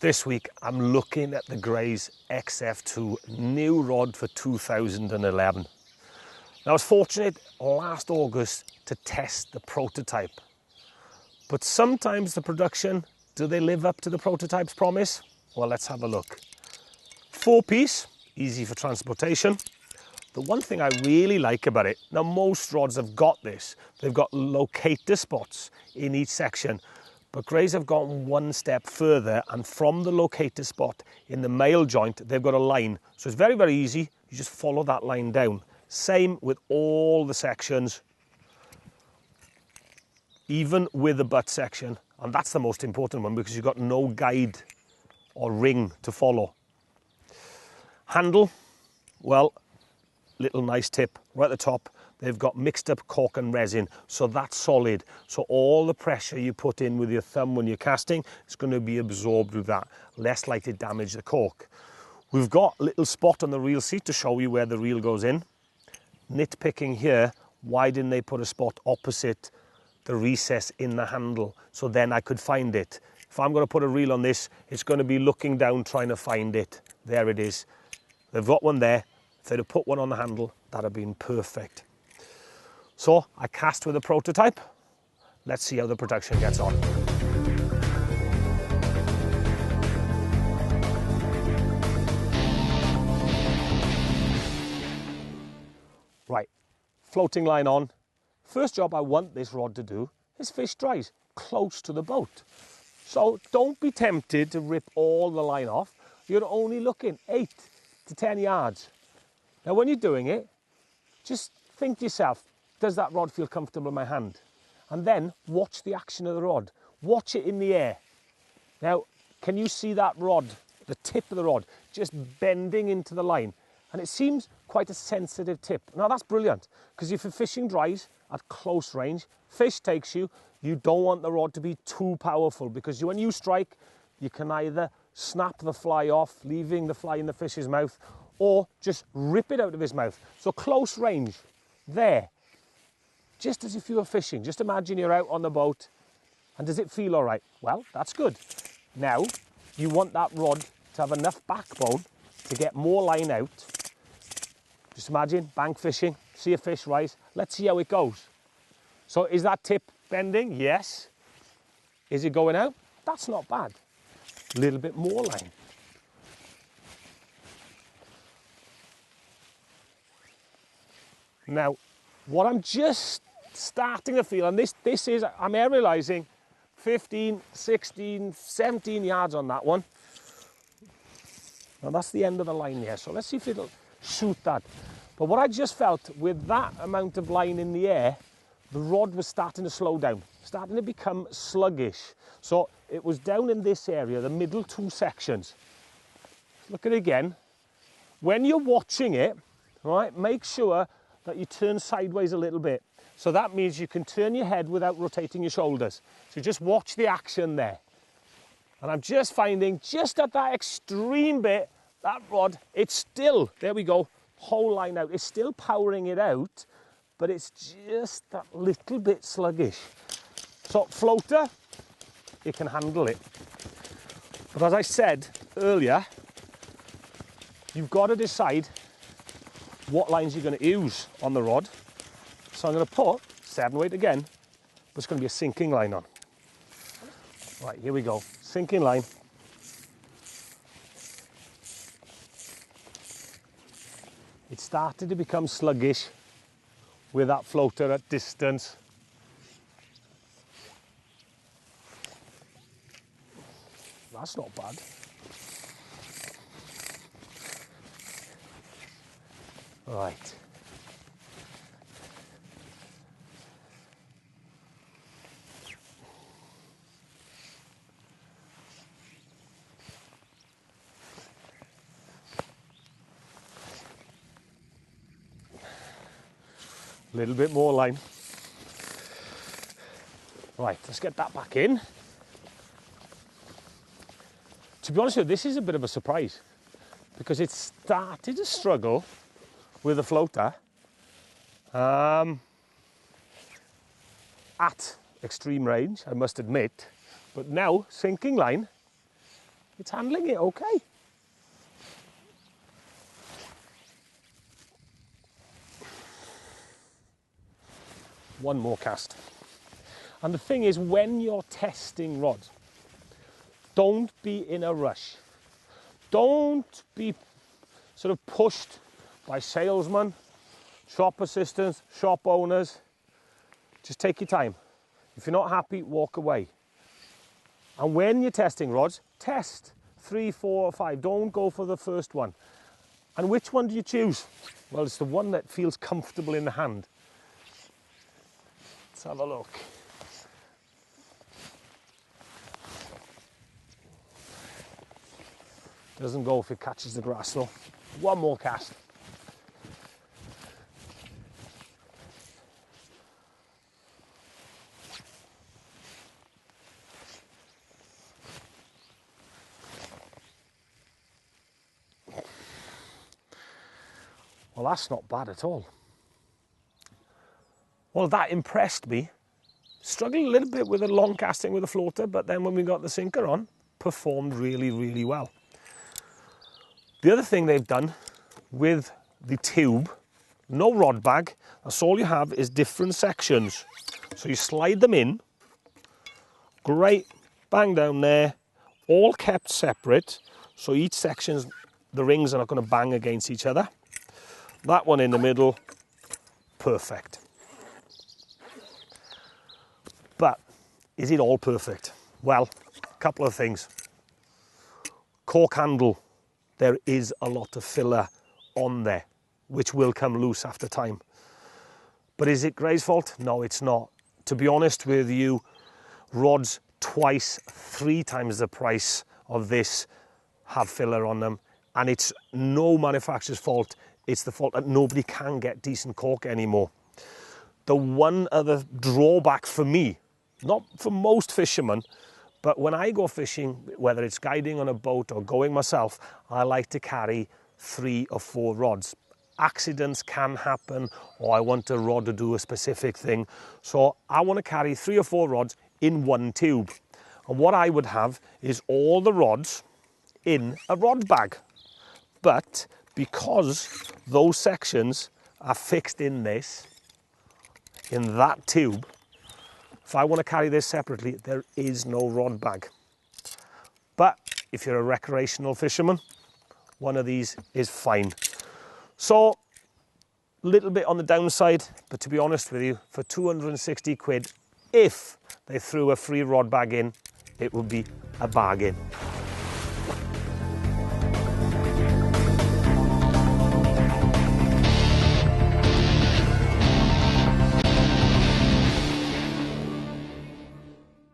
This week I'm looking at the Gray's XF2 new rod for 2011. Now I was fortunate last August to test the prototype, but sometimes the production, do they live up to the prototype's promise? Well, let's have a look. 4-piece, easy for transportation. The one thing I really like about it, now most rods have got this, they've got locator spots in each section, but Grays have gone one step further, and from the locator spot in the male joint, they've got a line. So it's very, very easy. You just follow that line down. Same with all the sections, even with the butt section. And that's the most important one because you've got no guide or ring to follow. Handle, well, little nice tip right at the top. They've got mixed up cork and resin, so that's solid. So all the pressure you put in with your thumb when you're casting, it's going to be absorbed with that, less likely to damage the cork. We've got a little spot on the reel seat to show you where the reel goes in. Nitpicking here, why didn't they put a spot opposite the recess in the handle, so then I could find it? If I'm going to put a reel on this, it's going to be looking down trying to find it. There it is. They've got one there. If they'd have put one on the handle, that'd have been perfect. So I cast with a prototype. Let's see how the production gets on. Right, floating line on. First job I want this rod to do is fish dries close to the boat. So don't be tempted to rip all the line off. You're only looking 8 to 10 yards. Now when you're doing it, just think to yourself, does that rod feel comfortable in my hand? And then watch the action of the rod. Watch it in the air. Now, can you see that rod, the tip of the rod, just bending into the line? And it seems quite a sensitive tip. Now that's brilliant, because if you're fishing dries at close range, fish takes you, you don't want the rod to be too powerful, because when you strike, you can either snap the fly off, leaving the fly in the fish's mouth, or just rip it out of his mouth. So close range, there. Just as if you were fishing. Just imagine you're out on the boat, and does it feel all right? Well, that's good. Now, you want that rod to have enough backbone to get more line out. Just imagine bank fishing, see a fish rise. Let's see how it goes. So is that tip bending? Yes. Is it going out? That's not bad. A little bit more line. Now, what I'm just starting to feel, and this is, I'm realising 15, 16, 17 yards on that one. Now that's the end of the line here, so let's see if it'll shoot that. But what I just felt, with that amount of line in the air, the rod was starting to slow down, starting to become sluggish. So it was down in this area, the middle 2 sections. Look at it again. When you're watching it, right, make sure that you turn sideways a little bit. So that means you can turn your head without rotating your shoulders. So just watch the action there. And I'm just finding, just at that extreme bit, that rod, it's still, there we go, whole line out. It's still powering it out, but it's just that little bit sluggish. So floater, it can handle it. But as I said earlier, you've got to decide what lines you're going to use on the rod. So I'm going to put 7 weight again, but it's going to be a sinking line on. Right, here we go, sinking line. It started to become sluggish with that floater at distance. That's not bad. Right. A little bit more line. Right, let's get that back in. To be honest with you, this is a bit of a surprise because it started to struggle with the floater at extreme range, I must admit, but now sinking line, It's handling it okay. One more cast. And the thing is, when you're testing rods, don't be in a rush. Don't be sort of pushed by salesmen, shop assistants, shop owners. Just take your time. If you're not happy, walk away. And when you're testing rods, test 3, 4, or 5. Don't go for the first one. And which one do you choose? Well, it's the one that feels comfortable in the hand. Let's have a look. Doesn't go if it catches the grass though. One more cast. Well, that's not bad at all. Well, that impressed me. Struggled a little bit with the long casting with the floater, but then when we got the sinker on, performed really, really well. The other thing they've done with the tube, no rod bag, that's all you have is different sections. So you slide them in, great, bang down there, all kept separate. So each section's, the rings are not going to bang against each other. That one in the middle, perfect. But is it all perfect? Well, a couple of things. Cork handle. There is a lot of filler on there, which will come loose after time. But is it Gray's fault? No, it's not. To be honest with you, rods twice, 3 times the price of this have filler on them. And it's no manufacturer's fault. It's the fault that nobody can get decent cork anymore. The one other drawback for me, not for most fishermen, but when I go fishing, whether it's guiding on a boat or going myself, I like to carry 3 or 4 rods. Accidents can happen, or I want a rod to do a specific thing. So I want to carry 3 or 4 rods in one tube. And what I would have is all the rods in a rod bag. But because those sections are fixed in this, in that tube, if I want to carry this separately, there is no rod bag. But if you're a recreational fisherman, one of these is fine. So, a little bit on the downside, but to be honest with you, for 260 quid, if they threw a free rod bag in, it would be a bargain.